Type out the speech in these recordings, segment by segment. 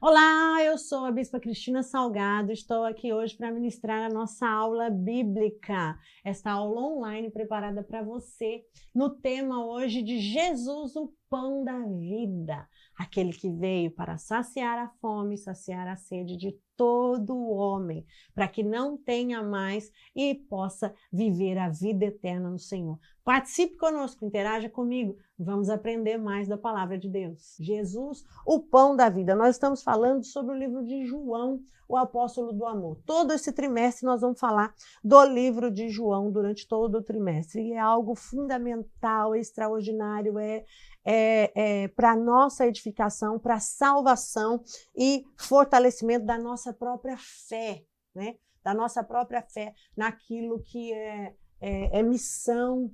Olá, eu sou a Bispa Cristina Salgado, estou aqui hoje para ministrar a nossa aula bíblica, esta aula online preparada para você, no tema hoje de Jesus, o pão da vida, aquele que veio para saciar a fome, saciar a sede de todo homem, para que não tenha mais e possa viver a vida eterna no Senhor. Participe conosco, interaja comigo, vamos aprender mais da palavra de Deus. Jesus, o pão da vida. Nós estamos falando sobre o livro de João, o apóstolo do amor. Todo esse trimestre nós vamos falar do livro de João durante todo o trimestre. E é algo fundamental, extraordinário, para a nossa edificação, para a salvação e fortalecimento da nossa própria fé, né? Da nossa própria fé naquilo que é missão,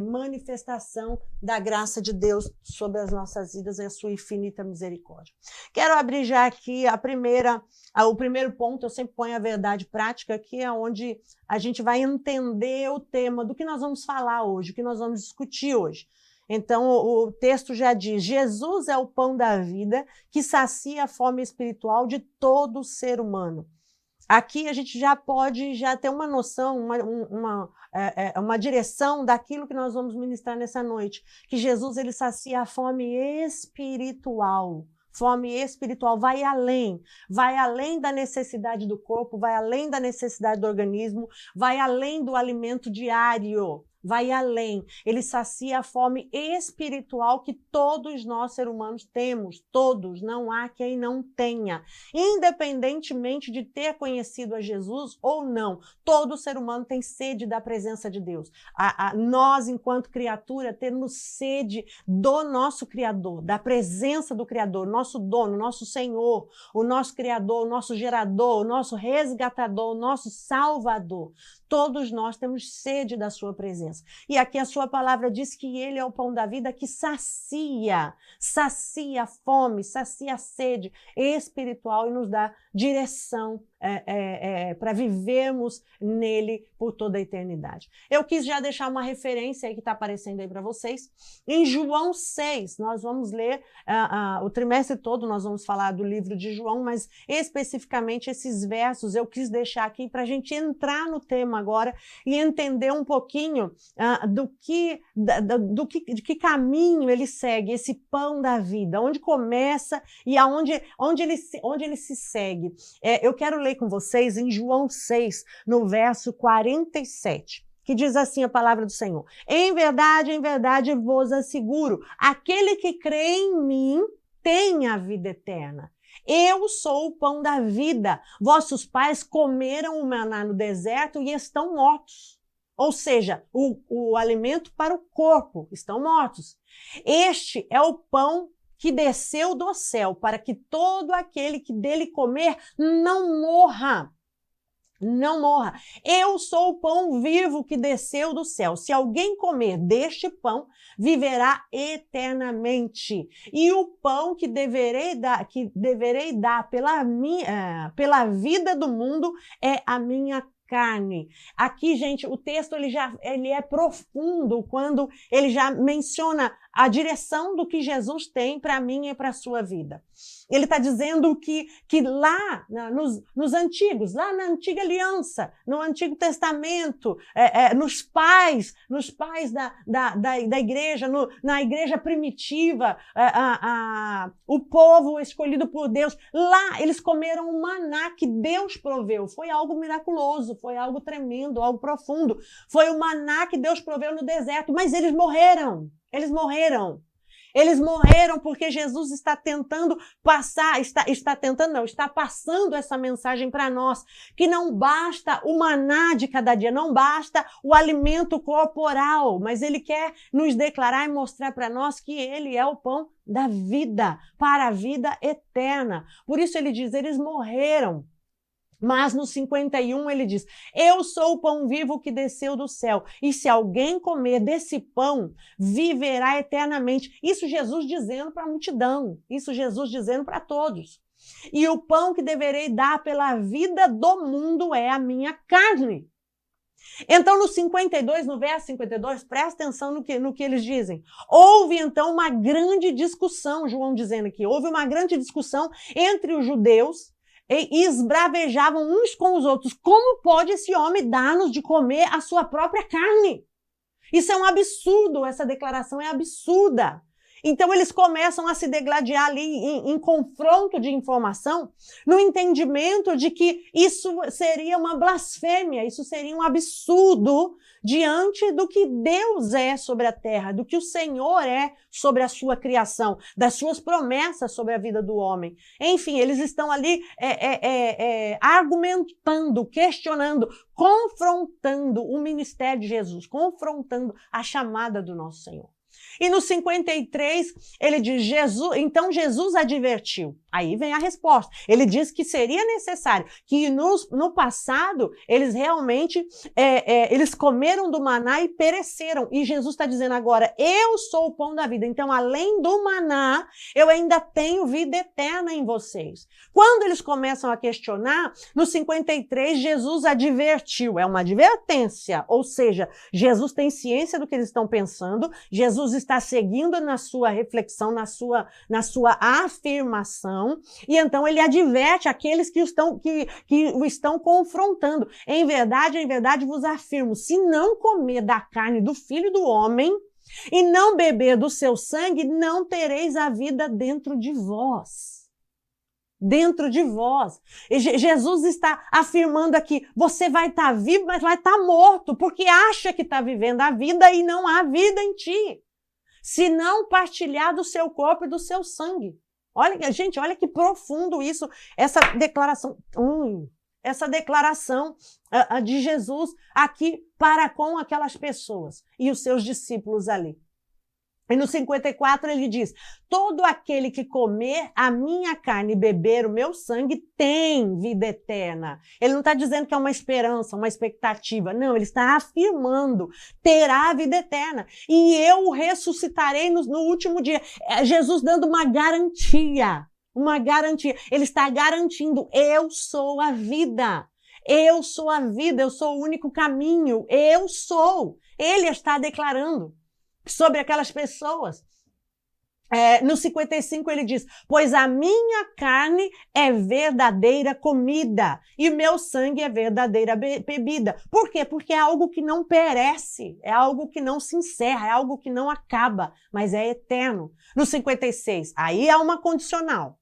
manifestação da graça de Deus sobre as nossas vidas e a sua infinita misericórdia. Quero abrir já aqui o primeiro ponto. Eu sempre ponho a verdade prática, que é onde a gente vai entender o tema do que nós vamos falar hoje, o que nós vamos discutir hoje. Então, o texto já diz: Jesus é o pão da vida que sacia a fome espiritual de todo ser humano. Aqui a gente já pode ter uma noção, uma direção daquilo que nós vamos ministrar nessa noite, que Jesus ele sacia a fome espiritual. Fome espiritual vai além da necessidade do corpo, vai além da necessidade do organismo, vai além do alimento diário. Vai além, ele sacia a fome espiritual que todos nós, seres humanos, temos, todos, não há quem não tenha. Independentemente de ter conhecido a Jesus ou não, todo ser humano tem sede da presença de Deus. Nós, enquanto criatura, temos sede do nosso Criador, da presença do Criador, nosso dono, nosso Senhor, o nosso Criador, o nosso gerador, o nosso resgatador, o nosso Salvador. Todos nós temos sede da sua presença. E aqui a sua palavra diz que ele é o pão da vida que sacia a fome, sacia a sede espiritual e nos dá direção para vivermos nele por toda a eternidade. Eu quis já deixar uma referência aí que está aparecendo aí para vocês. Em João 6, nós vamos ler o trimestre todo, nós vamos falar do livro de João, mas especificamente esses versos eu quis deixar aqui para a gente entrar no tema agora e entender um pouquinho de que caminho ele segue, esse pão da vida, onde começa e onde ele se segue. Eu quero ler com vocês em João 6, no verso 47, que diz assim a palavra do Senhor: em verdade vos asseguro, aquele que crê em mim tem a vida eterna. Eu sou o pão da vida. Vossos pais comeram o maná no deserto e estão mortos. Ou seja, o alimento para o corpo, estão mortos. Este é o pão que desceu do céu, para que todo aquele que dele comer não morra. Não morra. Eu sou o pão vivo que desceu do céu. Se alguém comer deste pão, viverá eternamente. E o pão que deverei dar pela vida do mundo é a minha carne. Aqui, gente, o texto ele é profundo quando ele já menciona a direção do que Jesus tem para mim e para a sua vida. Ele está dizendo que lá nos antigos, lá na antiga aliança, no Antigo Testamento, nos pais da igreja, na igreja primitiva, o povo escolhido por Deus, lá eles comeram o maná que Deus proveu. Foi algo miraculoso, foi algo tremendo, algo profundo. Foi o maná que Deus proveu no deserto, mas eles morreram. Eles morreram. Eles morreram porque Jesus está tentando está passando essa mensagem para nós, que não basta o maná de cada dia, não basta o alimento corporal, mas ele quer nos declarar e mostrar para nós que ele é o pão da vida, para a vida eterna. Por isso ele diz, eles morreram. Mas no 51 ele diz, eu sou o pão vivo que desceu do céu, e se alguém comer desse pão, viverá eternamente. Isso Jesus dizendo para a multidão, isso Jesus dizendo para todos. E o pão que deverei dar pela vida do mundo é a minha carne. Então, no 52, no verso 52, presta atenção no que eles dizem. Houve, então, uma grande discussão, João dizendo aqui, houve uma grande discussão entre os judeus e esbravejavam uns com os outros. Como pode esse homem dar-nos de comer a sua própria carne? Isso é um absurdo, essa declaração é absurda. Então, eles começam a se degladiar ali em confronto de informação, no entendimento de que isso seria uma blasfêmia, isso seria um absurdo diante do que Deus é sobre a terra, do que o Senhor é sobre a sua criação, das suas promessas sobre a vida do homem. Enfim, eles estão ali argumentando, questionando, confrontando o ministério de Jesus, confrontando a chamada do nosso Senhor. E no 53, ele diz, então Jesus advertiu. Aí vem a resposta. Ele diz que seria necessário, que no passado, eles realmente, eles comeram do maná e pereceram. E Jesus está dizendo agora, eu sou o pão da vida. Então, além do maná, eu ainda tenho vida eterna em vocês. Quando eles começam a questionar, no 53, Jesus advertiu. É uma advertência. Ou seja, Jesus tem ciência do que eles estão pensando, Jesus está seguindo na sua reflexão, na sua afirmação, e então ele adverte aqueles que o estão confrontando. Em verdade vos afirmo, se não comer da carne do Filho do Homem e não beber do seu sangue, não tereis a vida dentro de vós. Dentro de vós. E Jesus está afirmando aqui, você vai estar vivo, mas vai estar morto, porque acha que está vivendo a vida e não há vida em ti. Se não partilhar do seu corpo e do seu sangue. Olha, gente, olha que profundo isso, essa declaração de Jesus aqui para com aquelas pessoas e os seus discípulos ali. E no 54 ele diz, todo aquele que comer a minha carne e beber o meu sangue tem vida eterna. Ele não está dizendo que é uma esperança, uma expectativa. Não, ele está afirmando, terá a vida eterna. E eu o ressuscitarei no último dia. É Jesus dando uma garantia. Uma garantia. Ele está garantindo, eu sou a vida. Eu sou a vida, eu sou o único caminho. Eu sou. Ele está declarando sobre aquelas pessoas. No 55 ele diz, pois a minha carne é verdadeira comida e meu sangue é verdadeira bebida. Por quê? Porque é algo que não perece, é algo que não se encerra, é algo que não acaba, mas é eterno. No 56, aí é uma condicional.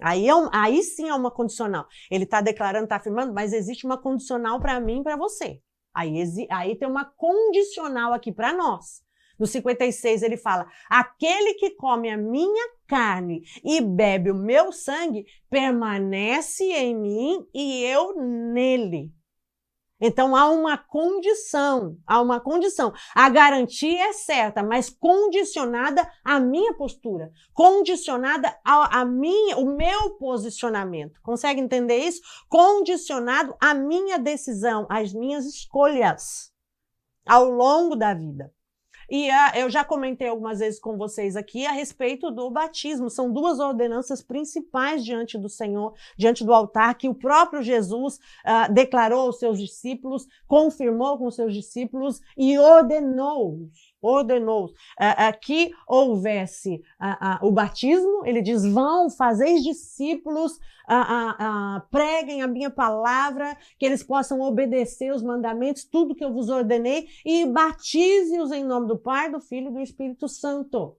Aí sim é uma condicional. Ele está declarando, está afirmando, mas existe uma condicional para mim e para você. Aí tem uma condicional aqui para nós. No 56 ele fala, aquele que come a minha carne e bebe o meu sangue, permanece em mim e eu nele. Então há uma condição. A garantia é certa, mas condicionada à minha postura, condicionada o meu posicionamento. Consegue entender isso? Condicionado à minha decisão, às minhas escolhas ao longo da vida. E eu já comentei algumas vezes com vocês aqui a respeito do batismo. São duas ordenanças principais diante do Senhor, diante do altar, que o próprio Jesus declarou aos seus discípulos, confirmou com os seus discípulos e ordenou que houvesse o batismo. Ele diz, vão, fazeis discípulos, preguem a minha palavra, que eles possam obedecer os mandamentos, tudo que eu vos ordenei, e batize-os em nome do Pai, do Filho e do Espírito Santo.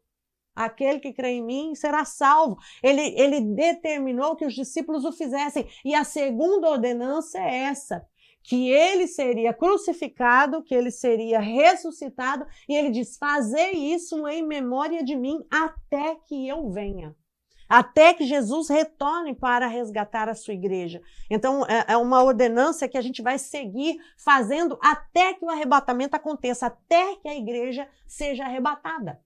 Aquele que crê em mim será salvo. Ele determinou que os discípulos o fizessem. E a segunda ordenança é essa, que ele seria crucificado, que ele seria ressuscitado, e ele diz, fazei isso em memória de mim até que eu venha. Até que Jesus retorne para resgatar a sua igreja. Então, é uma ordenança que a gente vai seguir fazendo até que o arrebatamento aconteça, até que a igreja seja arrebatada.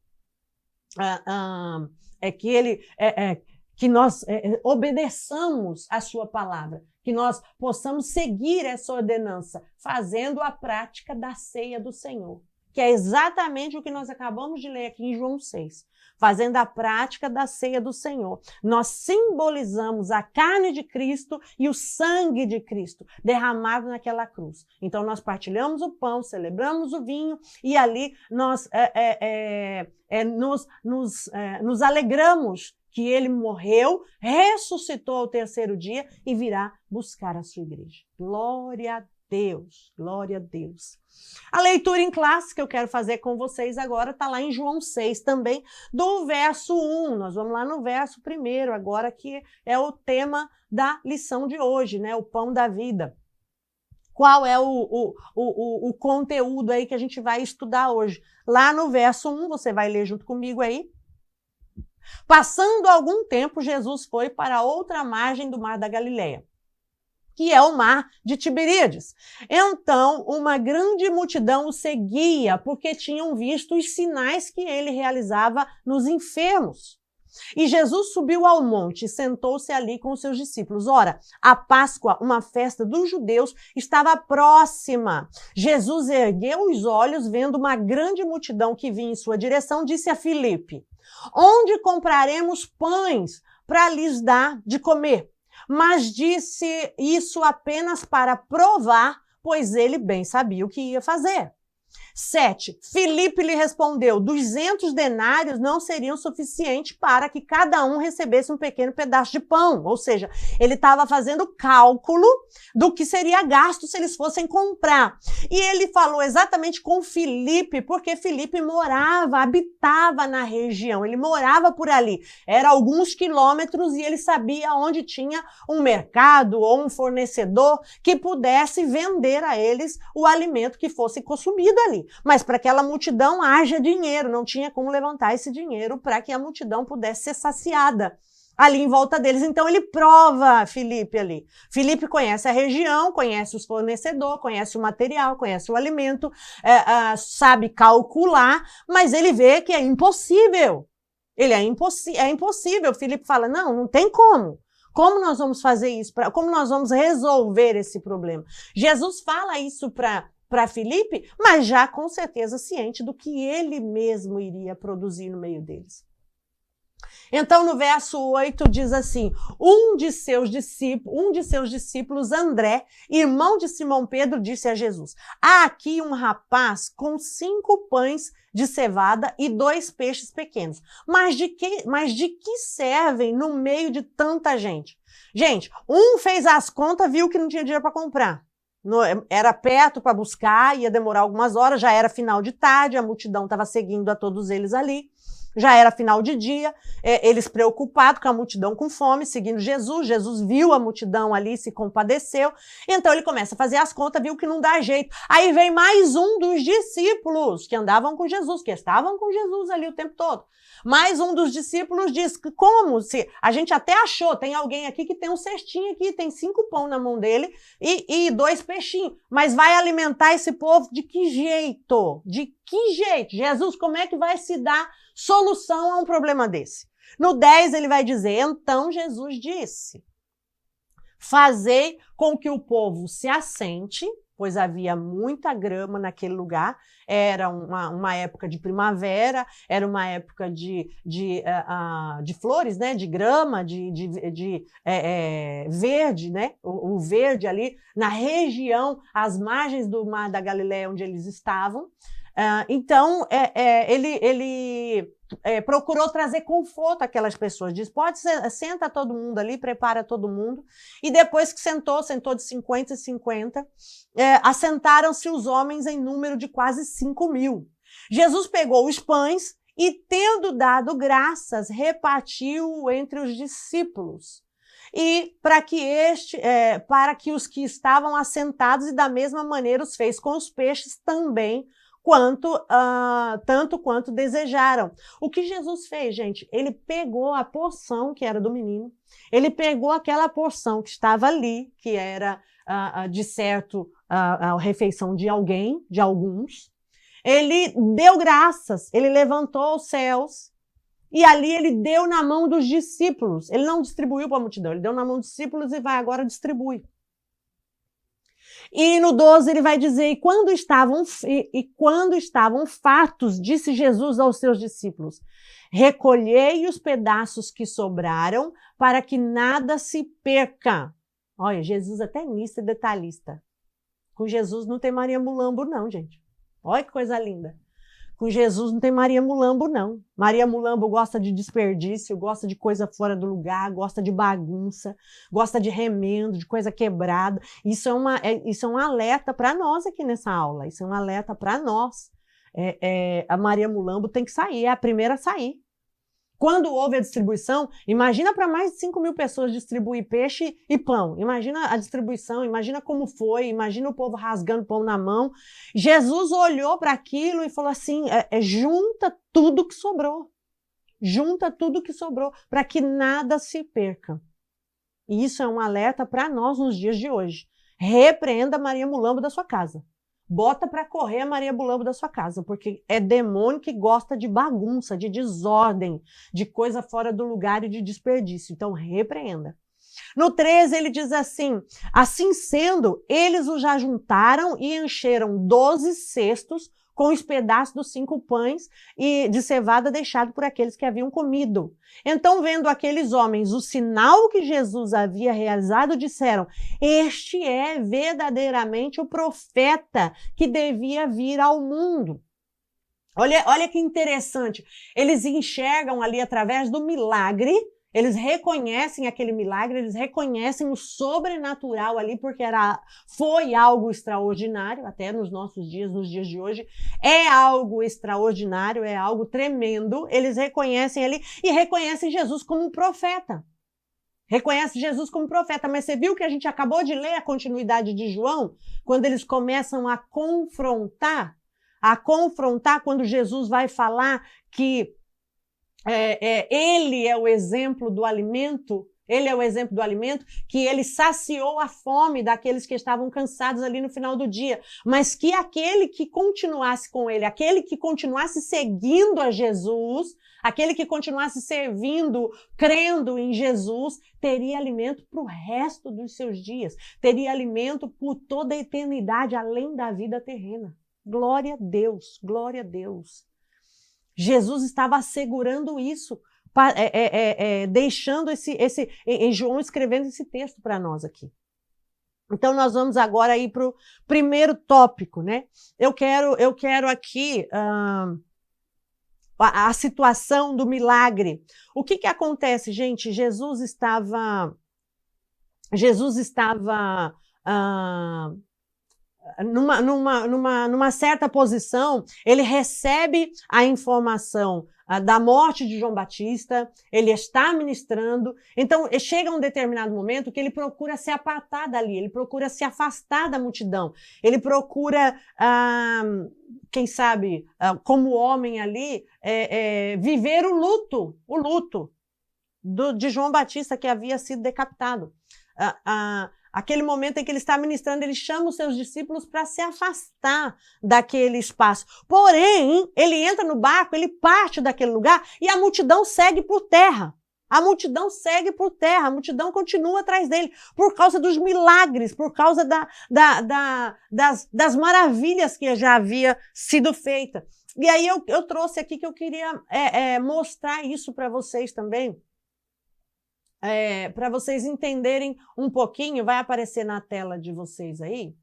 Que nós obedeçamos a sua palavra, que nós possamos seguir essa ordenança, fazendo a prática da ceia do Senhor. que é exatamente o que nós acabamos de ler aqui em João 6. Fazendo a prática da ceia do Senhor. Nós simbolizamos a carne de Cristo e o sangue de Cristo derramado naquela cruz. Então, nós partilhamos o pão, celebramos o vinho e ali nós nos alegramos que ele morreu, ressuscitou ao terceiro dia e virá buscar a sua igreja. Glória a Deus, glória a Deus. A leitura em classe que eu quero fazer com vocês agora está lá em João 6 também, do verso 1. Nós vamos lá no verso 1 agora, que é o tema da lição de hoje, né? O pão da vida. Qual é o conteúdo aí que a gente vai estudar hoje? Lá no verso 1, você vai ler junto comigo aí. Passando algum tempo, Jesus foi para outra margem do mar da Galileia, que é o mar de Tiberíades. Então, uma grande multidão o seguia, porque tinham visto os sinais que ele realizava nos enfermos. E Jesus subiu ao monte e sentou-se ali com os seus discípulos. Ora, a Páscoa, uma festa dos judeus, estava próxima. Jesus ergueu os olhos, vendo uma grande multidão que vinha em sua direção, disse a Filipe: onde compraremos pães para lhes dar de comer? Mas disse isso apenas para provar, pois ele bem sabia o que ia fazer. 7. Filipe lhe respondeu: 200 denários não seriam suficientes para que cada um recebesse um pequeno pedaço de pão. Ou seja, ele estava fazendo cálculo do que seria gasto se eles fossem comprar. E ele falou exatamente com Filipe, porque Filipe habitava na região, ele morava por ali. Era alguns quilômetros e ele sabia onde tinha um mercado ou um fornecedor que pudesse vender a eles o alimento que fosse consumido ali. Mas para aquela multidão haja dinheiro, não tinha como levantar esse dinheiro para que a multidão pudesse ser saciada ali em volta deles. Então ele prova Filipe ali. Filipe conhece a região, conhece os fornecedores, conhece o material, conhece o alimento, sabe calcular, mas ele vê que é impossível. É impossível. Filipe fala: não tem como. Como nós vamos fazer isso? Como nós vamos resolver esse problema? Jesus fala isso para Filipe, mas já com certeza ciente do que ele mesmo iria produzir no meio deles. Então, no verso 8 diz assim: um de seus discípulos, André, irmão de Simão Pedro, disse a Jesus: há aqui um rapaz com 5 pães de cevada e 2 peixes pequenos. Mas de que servem no meio de tanta gente? Gente, um fez as contas, viu que não tinha dinheiro para comprar. Era perto para buscar, ia demorar algumas horas, já era final de tarde, a multidão estava seguindo a todos eles ali, já era final de dia, eles preocupados com a multidão com fome, seguindo Jesus. Jesus viu a multidão ali, se compadeceu, então ele começa a fazer as contas, viu que não dá jeito. Aí vem mais um dos discípulos que andavam com Jesus, que estavam com Jesus ali o tempo todo. Mais um dos discípulos diz: como? Se a gente até achou, tem alguém aqui que tem um cestinho aqui, tem 5 pão na mão dele e 2 peixinhos, mas vai alimentar esse povo de que jeito? De que jeito? Jesus, como é que vai se dar solução a um problema desse? No 10 ele vai dizer: então Jesus disse: fazei com que o povo se assente, pois havia muita grama naquele lugar. Era uma época de primavera, era uma época de flores, né? De grama, de verde, né? O verde ali na região, às margens do mar da Galileia, onde eles estavam. Então, ele procurou trazer conforto àquelas pessoas. Diz: senta todo mundo ali, prepara todo mundo. E depois que sentou de 50 em 50, assentaram-se os homens em número de quase 5.000. Jesus pegou os pães e, tendo dado graças, repartiu entre os discípulos. E para que os que estavam assentados, e da mesma maneira os fez com os peixes também, tanto quanto desejaram. O que Jesus fez, gente? Ele pegou a porção que era do menino, ele pegou aquela porção que estava ali, que era, de certo, a refeição de alguém, de alguns. Ele deu graças, ele levantou os céus, e ali ele deu na mão dos discípulos. Ele não distribuiu para a multidão, ele deu na mão dos discípulos e vai agora distribuir. E no 12 ele vai dizer, e quando estavam fartos, disse Jesus aos seus discípulos, recolhei os pedaços que sobraram para que nada se perca. Olha, Jesus até nisso é detalhista. Com Jesus não tem Maria Mulambo não, gente. Olha que coisa linda. Com Jesus não tem Maria Mulambo, não. Maria Mulambo gosta de desperdício, gosta de coisa fora do lugar, gosta de bagunça, gosta de remendo, de coisa quebrada. Isso é um alerta para nós aqui nessa aula. Isso é um alerta para nós. A Maria Mulambo tem que sair, é a primeira a sair. Quando houve a distribuição, imagina para mais de 5.000 pessoas distribuir peixe e pão. Imagina a distribuição, imagina como foi, imagina o povo rasgando pão na mão. Jesus olhou para aquilo e falou assim, junta tudo que sobrou. Junta tudo que sobrou, para que nada se perca. E isso é um alerta para nós nos dias de hoje. Repreenda Maria Mulambo da sua casa. Bota para correr a Maria Mulambo da sua casa, porque é demônio que gosta de bagunça, de desordem, de coisa fora do lugar e de desperdício. Então, repreenda. No 13, ele diz assim, assim sendo, eles o já juntaram e encheram 12 cestos com os pedaços dos 5 pães e de cevada deixado por aqueles que haviam comido. Então, vendo aqueles homens o sinal que Jesus havia realizado, disseram, este é verdadeiramente o profeta que devia vir ao mundo. Olha que interessante, eles enxergam ali através do milagre, eles reconhecem aquele milagre, eles reconhecem o sobrenatural ali, porque foi algo extraordinário, até nos nossos dias, nos dias de hoje, é algo extraordinário, é algo tremendo, eles reconhecem ali e reconhecem Jesus como um profeta. Reconhece Jesus como profeta, mas você viu que a gente acabou de ler a continuidade de João, quando eles começam a confrontar quando Jesus vai falar que ele é o exemplo do alimento, que ele saciou a fome daqueles que estavam cansados ali no final do dia, mas que aquele que continuasse com ele, aquele que continuasse seguindo a Jesus, aquele que continuasse servindo, crendo em Jesus, teria alimento para o resto dos seus dias, teria alimento por toda a eternidade, além da vida terrena. Glória a Deus, glória a Deus. Jesus estava assegurando isso, deixando em João escrevendo esse texto para nós aqui. Então, nós vamos agora ir para o primeiro tópico, né? Eu quero aqui a situação do milagre. O que acontece, gente? Jesus estava numa certa posição, ele recebe a informação da morte de João Batista, ele está ministrando, então chega um determinado momento que ele procura se apartar dali, ele procura se afastar da multidão, ele procura, quem sabe, como homem ali, viver o luto de João Batista que havia sido decapitado. Aquele momento em que ele está ministrando, ele chama os seus discípulos para se afastar daquele espaço. Porém, ele entra no barco, ele parte daquele lugar e a multidão segue por terra. A multidão segue por terra, a multidão continua atrás dele, por causa dos milagres, por causa das maravilhas que já havia sido feita. E aí eu trouxe aqui que eu queria mostrar isso para vocês também. Para vocês entenderem um pouquinho, vai aparecer na tela de vocês aí.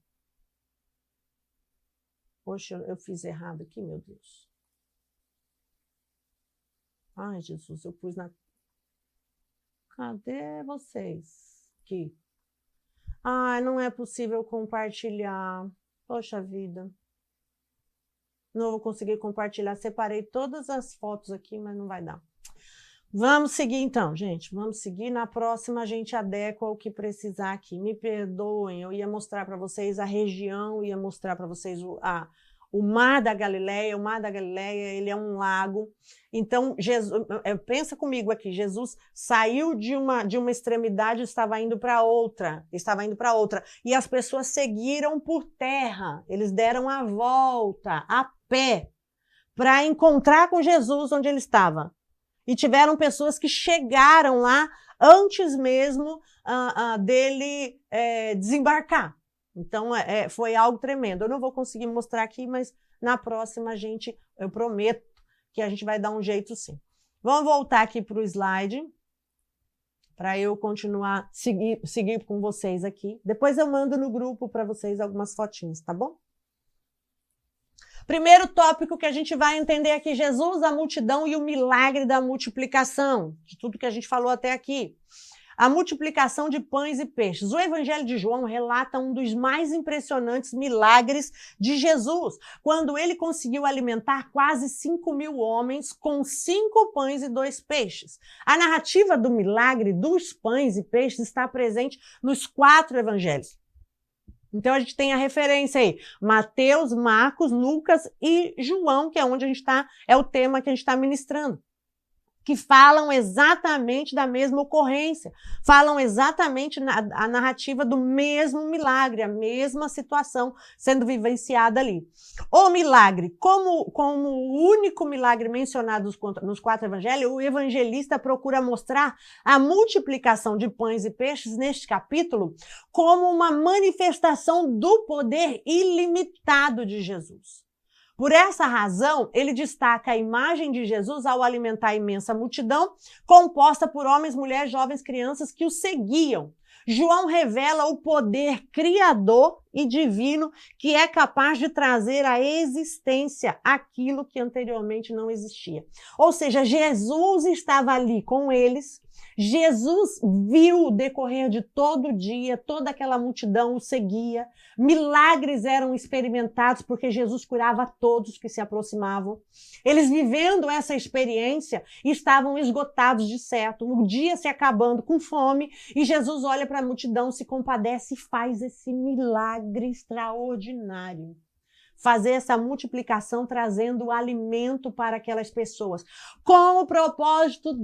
Poxa, eu fiz errado aqui, meu Deus. Ai, Jesus, eu pus na... Cadê vocês? Aqui. Ai, não é possível compartilhar. Poxa vida. Não vou conseguir compartilhar. Separei todas as fotos aqui, mas não vai dar. Vamos seguir então, gente, vamos seguir. Na próxima a gente adequa o que precisar aqui. Me perdoem, eu ia mostrar para vocês a região, ia mostrar para vocês o Mar da Galileia. O Mar da Galileia, ele é um lago. Então, pensa comigo aqui, Jesus saiu de uma extremidade e estava indo para outra, e as pessoas seguiram por terra, eles deram a volta, a pé, para encontrar com Jesus onde ele estava. E tiveram pessoas que chegaram lá antes mesmo dele desembarcar. Então, foi algo tremendo. Eu não vou conseguir mostrar aqui, mas na próxima eu prometo que a gente vai dar um jeito sim. Vamos voltar aqui para o slide, para eu continuar, seguir com vocês aqui. Depois eu mando no grupo para vocês algumas fotinhas, tá bom? Primeiro tópico que a gente vai entender aqui, Jesus, a multidão e o milagre da multiplicação, de tudo que a gente falou até aqui. A multiplicação de pães e peixes. O Evangelho de João relata um dos mais impressionantes milagres de Jesus, quando ele conseguiu alimentar quase 5.000 homens com 5 pães e 2 peixes. A narrativa do milagre dos pães e peixes está presente nos 4 evangelhos. Então, a gente tem a referência aí, Mateus, Marcos, Lucas e João, que é onde a gente está, é o tema que a gente está ministrando, que falam exatamente da mesma ocorrência, falam exatamente a narrativa do mesmo milagre, a mesma situação sendo vivenciada ali. O milagre, como o único milagre mencionado nos 4 evangelhos, o evangelista procura mostrar a multiplicação de pães e peixes neste capítulo como uma manifestação do poder ilimitado de Jesus. Por essa razão, ele destaca a imagem de Jesus ao alimentar a imensa multidão, composta por homens, mulheres, jovens, crianças que o seguiam. João revela o poder criador e divino que é capaz de trazer à existência aquilo que anteriormente não existia. Ou seja, Jesus estava ali com eles, Jesus viu o decorrer de todo o dia, toda aquela multidão o seguia, milagres eram experimentados porque Jesus curava todos que se aproximavam. Eles vivendo essa experiência estavam esgotados de certo, o dia se acabando com fome, e Jesus olha para a multidão, se compadece e faz esse milagre extraordinário. Fazer essa multiplicação trazendo o alimento para aquelas pessoas, com o propósito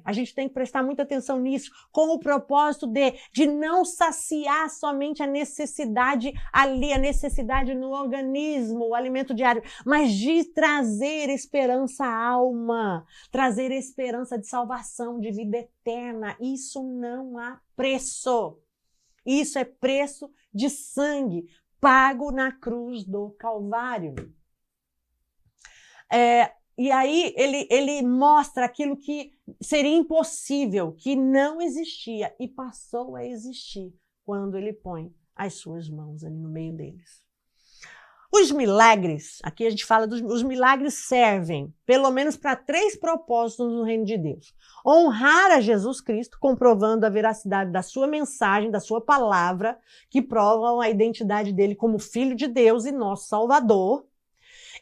a gente tem que prestar muita atenção nisso, com o propósito de não saciar somente a necessidade ali, a necessidade no organismo, o alimento diário, mas de trazer esperança à alma, trazer esperança de salvação, de vida eterna. Isso não há preço. Isso é preço de sangue, pago na cruz do Calvário. E aí ele mostra aquilo que seria impossível, que não existia, e passou a existir quando ele põe as suas mãos ali no meio deles. Os milagres, aqui a gente fala os milagres servem, pelo menos para 3 propósitos no reino de Deus. Honrar a Jesus Cristo, comprovando a veracidade da sua mensagem, da sua palavra, que provam a identidade dele como Filho de Deus e nosso Salvador.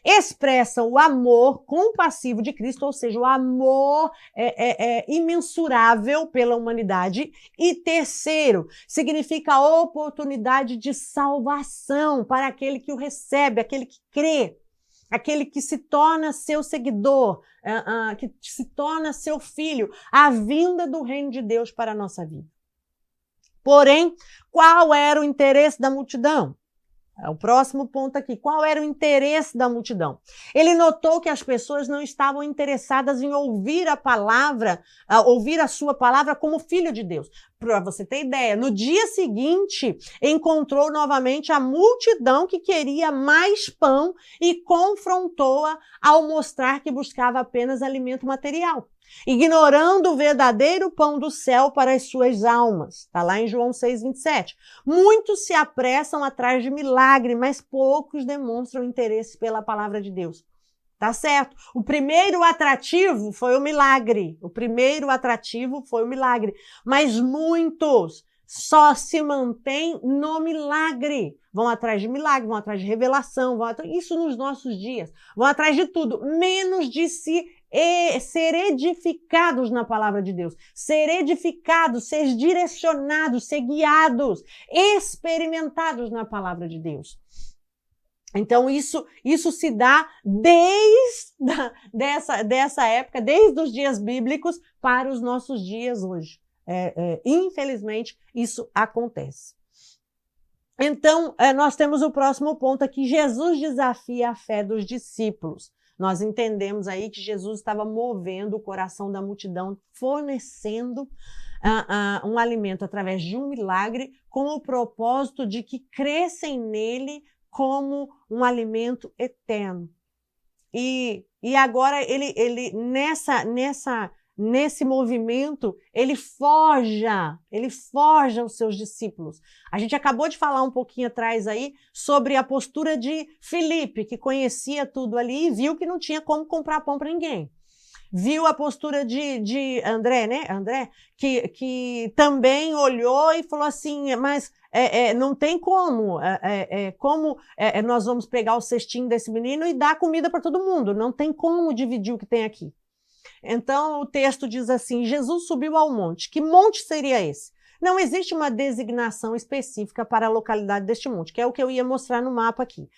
Expressam o amor compassivo de Cristo, ou seja, o amor imensurável pela humanidade. E terceiro, significa a oportunidade de salvação para aquele que o recebe, aquele que crê, aquele que se torna seu seguidor, que se torna seu filho, a vinda do reino de Deus para a nossa vida. Porém, qual era o interesse da multidão? É o próximo ponto aqui. Qual era o interesse da multidão? Ele notou que as pessoas não estavam interessadas em ouvir a palavra, ouvir a sua palavra como filho de Deus. Para você ter ideia, no dia seguinte, encontrou novamente a multidão que queria mais pão e confrontou-a ao mostrar que buscava apenas alimento material, ignorando o verdadeiro pão do céu para as suas almas. Está lá em João 6:27. Muitos se apressam atrás de milagre, mas poucos demonstram interesse pela palavra de Deus. Tá certo? O primeiro atrativo foi o milagre. Mas muitos só se mantêm no milagre. Vão atrás de milagre, vão atrás de revelação, isso nos nossos dias. Vão atrás de tudo, menos de ser edificados na palavra de Deus. Ser edificados, ser direcionados, ser guiados, experimentados na palavra de Deus. Então, isso se dá dessa época, desde os dias bíblicos para os nossos dias hoje. Infelizmente, isso acontece. Então, nós temos o próximo ponto aqui. Jesus desafia a fé dos discípulos. Nós entendemos aí que Jesus estava movendo o coração da multidão, fornecendo um alimento através de um milagre, com o propósito de que crescem nele como um alimento eterno. E agora ele nesse movimento, ele forja os seus discípulos. A gente acabou de falar um pouquinho atrás aí sobre a postura de Filipe, que conhecia tudo ali e viu que não tinha como comprar pão para ninguém. Viu a postura de André, né? André, que também olhou e falou assim, mas não tem como, nós vamos pegar o cestinho desse menino e dar comida para todo mundo, não tem como dividir o que tem aqui. Então o texto diz assim, Jesus subiu ao monte. Que monte seria esse? Não existe uma designação específica para a localidade deste monte, que é o que eu ia mostrar no mapa aqui.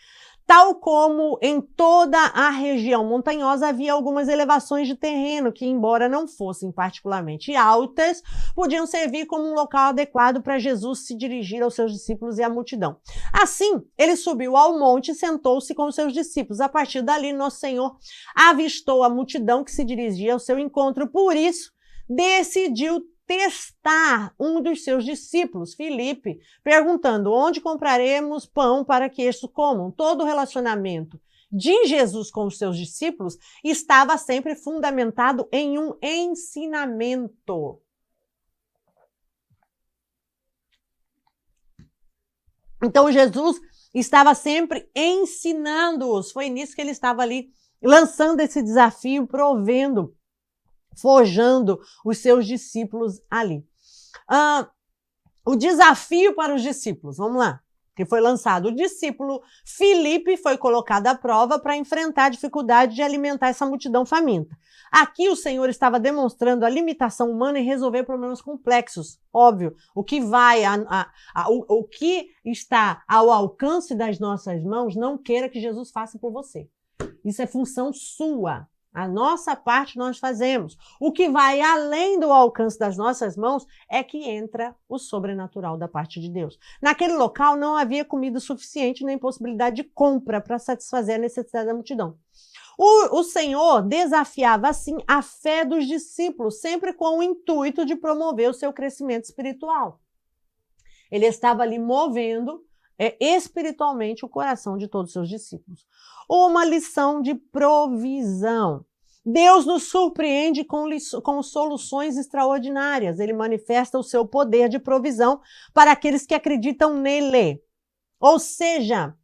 Tal como em toda a região montanhosa havia algumas elevações de terreno que, embora não fossem particularmente altas, podiam servir como um local adequado para Jesus se dirigir aos seus discípulos e à multidão. Assim, ele subiu ao monte e sentou-se com os seus discípulos. A partir dali, nosso Senhor avistou a multidão que se dirigia ao seu encontro. Por isso, decidiu testar um dos seus discípulos, Filipe, perguntando onde compraremos pão para que estes comam. Todo o relacionamento de Jesus com os seus discípulos estava sempre fundamentado em um ensinamento. Então Jesus estava sempre ensinando-os. Foi nisso que ele estava ali lançando esse desafio, provendo, forjando os seus discípulos ali. O desafio para os discípulos, vamos lá, que foi lançado. O discípulo Filipe foi colocado à prova para enfrentar a dificuldade de alimentar essa multidão faminta. Aqui o Senhor estava demonstrando a limitação humana em resolver problemas complexos. Óbvio, o que o que está ao alcance das nossas mãos, não queira que Jesus faça por você. Isso é função sua. A nossa parte nós fazemos. O que vai além do alcance das nossas mãos é que entra o sobrenatural da parte de Deus. Naquele local não havia comida suficiente nem possibilidade de compra para satisfazer a necessidade da multidão. O Senhor desafiava, assim, a fé dos discípulos, sempre com o intuito de promover o seu crescimento espiritual. Ele estava ali movendo espiritualmente o coração de todos os seus discípulos. Uma lição de provisão. Deus nos surpreende com soluções extraordinárias. Ele manifesta o seu poder de provisão para aqueles que acreditam nele. Ou seja,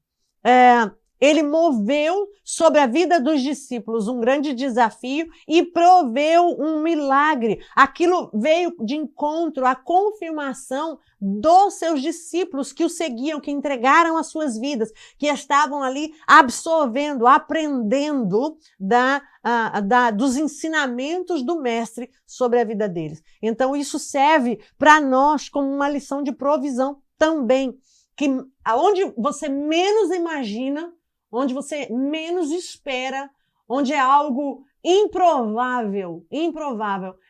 ele moveu sobre a vida dos discípulos um grande desafio e proveu um milagre. Aquilo veio de encontro à confirmação dos seus discípulos que o seguiam, que entregaram as suas vidas, que estavam ali absorvendo, aprendendo dos ensinamentos do mestre sobre a vida deles. Então isso serve para nós como uma lição de provisão também, que aonde você menos imagina, onde você menos espera, onde é algo improvável,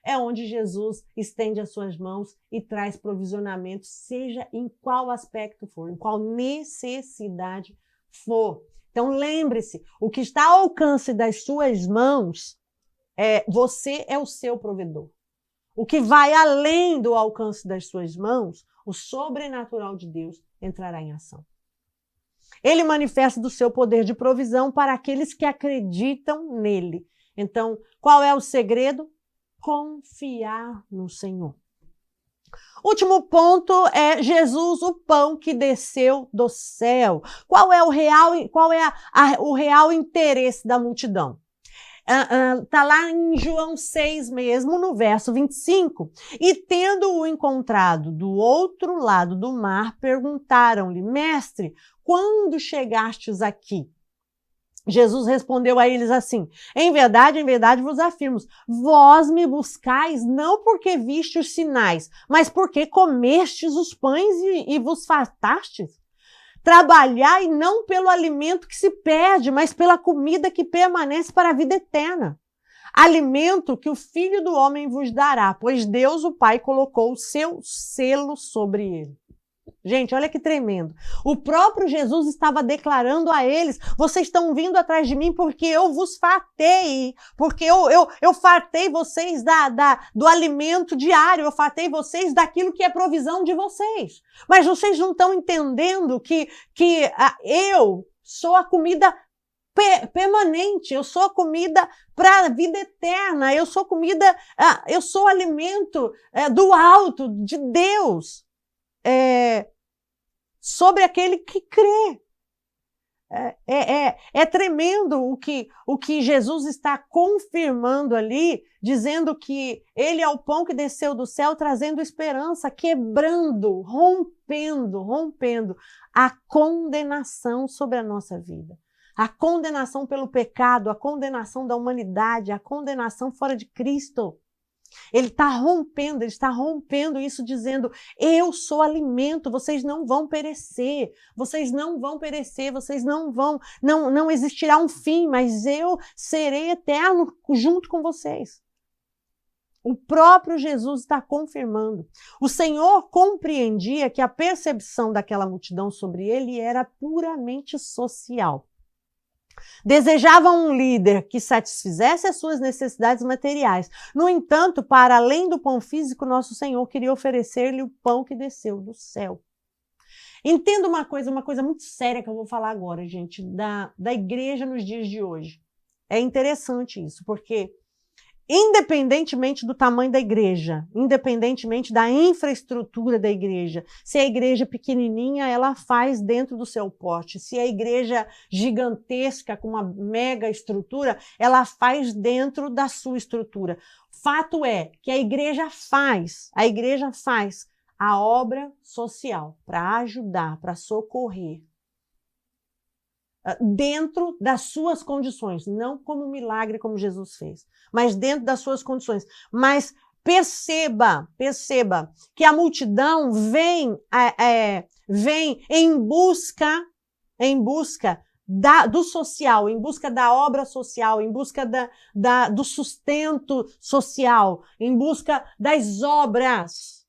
é onde Jesus estende as suas mãos e traz provisionamento, seja em qual aspecto for, em qual necessidade for. Então lembre-se, o que está ao alcance das suas mãos, você é o seu provedor. O que vai além do alcance das suas mãos, o sobrenatural de Deus entrará em ação. Ele manifesta do seu poder de provisão para aqueles que acreditam nele. Então, qual é o segredo? Confiar no Senhor. Último ponto é Jesus, o pão que desceu do céu. Qual é o real interesse da multidão? Está lá em João 6 mesmo, no verso 25. E tendo-o encontrado do outro lado do mar, perguntaram-lhe: Mestre, quando chegastes aqui? Jesus respondeu a eles assim: em verdade vos afirmo, vós me buscais não porque vistes os sinais, mas porque comestes os pães e vos fartastes. Trabalhai não pelo alimento que se perde, mas pela comida que permanece para a vida eterna. Alimento que o Filho do Homem vos dará, pois Deus, o Pai, colocou o seu selo sobre ele. Gente, olha que tremendo. O próprio Jesus estava declarando a eles: vocês estão vindo atrás de mim porque eu vos fartei, porque eu fartei vocês do alimento diário, eu fartei vocês daquilo que é provisão de vocês. Mas vocês não estão entendendo que eu sou a comida permanente, eu sou a comida para a vida eterna, eu sou comida, eu sou alimento do alto, de Deus, sobre aquele que crê. É tremendo o que Jesus está confirmando ali, dizendo que ele é o pão que desceu do céu, trazendo esperança, quebrando, rompendo a condenação sobre a nossa vida. A condenação pelo pecado, a condenação da humanidade, a condenação fora de Cristo. Ele está rompendo isso dizendo: eu sou alimento, vocês não vão perecer, não existirá um fim, mas eu serei eterno junto com vocês. O próprio Jesus está confirmando. O Senhor compreendia que a percepção daquela multidão sobre ele era puramente social. Desejava um líder que satisfizesse as suas necessidades materiais. No entanto, para além do pão físico, nosso Senhor queria oferecer-lhe o pão que desceu do céu. Entenda uma coisa muito séria que eu vou falar agora, gente, da igreja nos dias de hoje. É interessante isso, porque independentemente do tamanho da igreja, independentemente da infraestrutura da igreja, se a igreja é pequenininha, ela faz dentro do seu porte. Se a igreja gigantesca, com uma mega estrutura, ela faz dentro da sua estrutura. Fato é que a igreja faz a obra social para ajudar, para socorrer, dentro das suas condições, não como milagre como Jesus fez, mas dentro das suas condições. Mas perceba que a multidão vem em busca do social, em busca da obra social, em busca do sustento social, em busca das obras.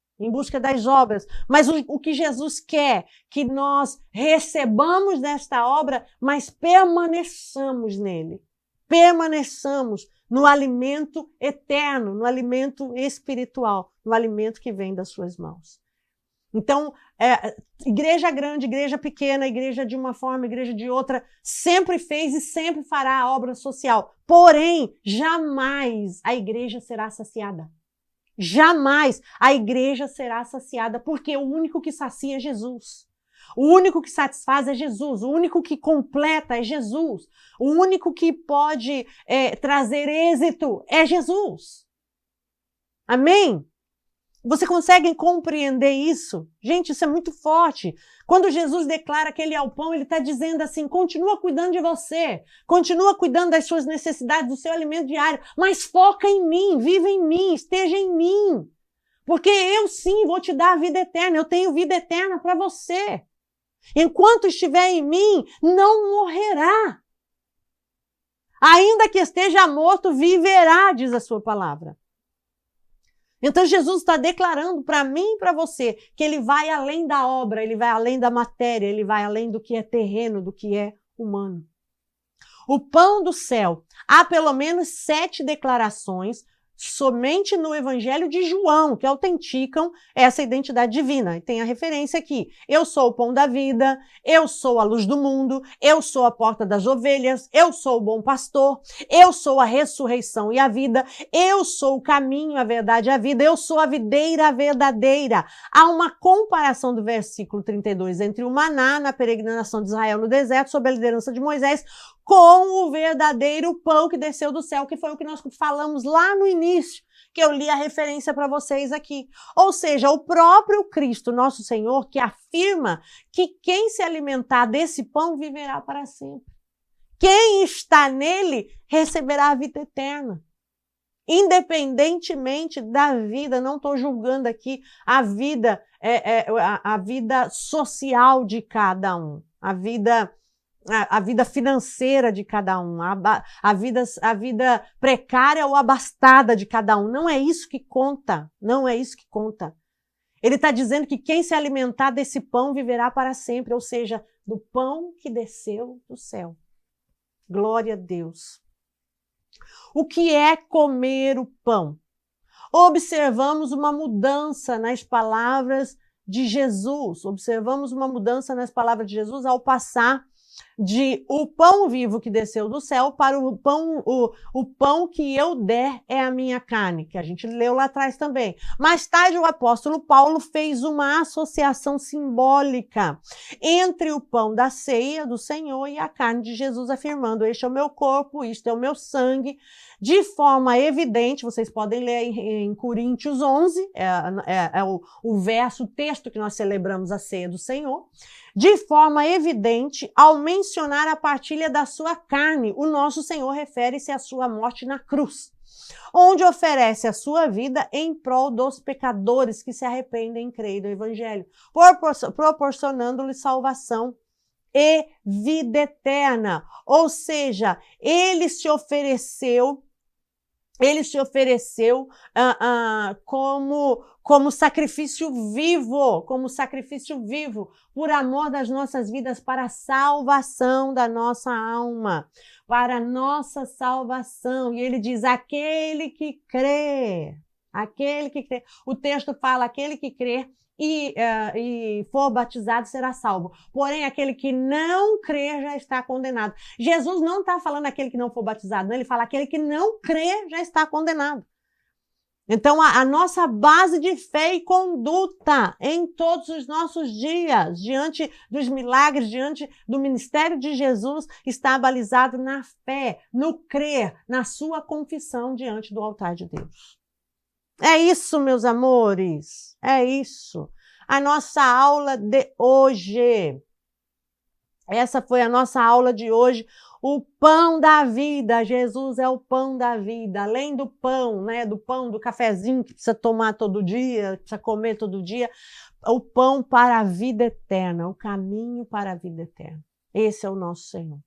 Mas o que Jesus quer, que nós recebamos desta obra, mas permaneçamos nele. Permaneçamos no alimento eterno, no alimento espiritual, no alimento que vem das suas mãos. Então, igreja grande, igreja pequena, igreja de uma forma, igreja de outra, sempre fez e sempre fará a obra social. Porém, jamais a igreja será saciada. Jamais a igreja será saciada, porque o único que sacia é Jesus. O único que satisfaz é Jesus. O único que completa é Jesus. O único que pode trazer êxito é Jesus. Amém? Você consegue compreender isso? Gente, isso é muito forte. Quando Jesus declara que ele é o pão, ele está dizendo assim: continua cuidando de você, continua cuidando das suas necessidades, do seu alimento diário, mas foca em mim, viva em mim, esteja em mim. Porque eu sim vou te dar a vida eterna, eu tenho vida eterna para você. Enquanto estiver em mim, não morrerá. Ainda que esteja morto, viverá, diz a sua palavra. Então Jesus está declarando para mim e para você que ele vai além da obra, ele vai além da matéria, ele vai além do que é terreno, do que é humano. O pão do céu. Há pelo menos 7 declarações somente no Evangelho de João, que autenticam essa identidade divina. E tem a referência aqui: eu sou o pão da vida, eu sou a luz do mundo, eu sou a porta das ovelhas, eu sou o bom pastor, eu sou a ressurreição e a vida, eu sou o caminho, a verdade e a vida, eu sou a videira verdadeira. Há uma comparação do versículo 32 entre o maná na peregrinação de Israel no deserto, sob a liderança de Moisés, com o verdadeiro pão que desceu do céu, que foi o que nós falamos lá no início, que eu li a referência para vocês aqui. Ou seja, o próprio Cristo, nosso Senhor, que afirma que quem se alimentar desse pão viverá para sempre. Quem está nele receberá a vida eterna. Independentemente da vida, não estou julgando aqui a vida social de cada um, a vida financeira de cada um, a vida precária ou abastada de cada um. Não é isso que conta, não é isso que conta. Ele está dizendo que quem se alimentar desse pão viverá para sempre, ou seja, do pão que desceu do céu. Glória a Deus. O que é comer o pão? Observamos uma mudança nas palavras de Jesus. Observamos uma mudança nas palavras de Jesus ao passar de o pão vivo que desceu do céu para o pão que eu der é a minha carne, que a gente leu lá atrás também. Mais tarde, o apóstolo Paulo fez uma associação simbólica entre o pão da ceia do Senhor e a carne de Jesus, afirmando: este é o meu corpo, isto é o meu sangue, de forma evidente. Vocês podem ler em Coríntios 11, o verso, o texto que nós celebramos a ceia do Senhor. De forma evidente, ao mencionar a partilha da sua carne, o nosso Senhor refere-se à sua morte na cruz, onde oferece a sua vida em prol dos pecadores que se arrependem e creem no Evangelho, proporcionando-lhes salvação e vida eterna. Ou seja, ele se ofereceu como sacrifício vivo, por amor das nossas vidas, para a salvação da nossa alma, para a nossa salvação. E ele diz: aquele que crê. O texto fala: aquele que crê e for batizado será salvo. Porém, aquele que não crer já está condenado. Jesus não está falando aquele que não for batizado, não. Ele fala: aquele que não crer já está condenado. Então, a nossa base de fé e conduta em todos os nossos dias, diante dos milagres, diante do ministério de Jesus, está balizado na fé, no crer, na sua confissão diante do altar de Deus. É isso, meus amores, é isso. A nossa aula de hoje. Essa foi a nossa aula de hoje. O pão da vida. Jesus é o pão da vida. Além do pão, né? Do pão, do cafezinho que precisa tomar todo dia, precisa comer todo dia. O pão para a vida eterna, o caminho para a vida eterna. Esse é o nosso Senhor.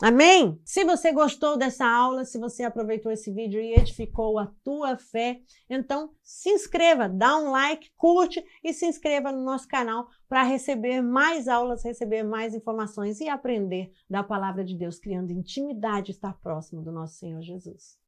Amém? Se você gostou dessa aula, se você aproveitou esse vídeo e edificou a tua fé, então se inscreva, dá um like, curte e se inscreva no nosso canal para receber mais aulas, receber mais informações e aprender da palavra de Deus, criando intimidade e estar próximo do nosso Senhor Jesus.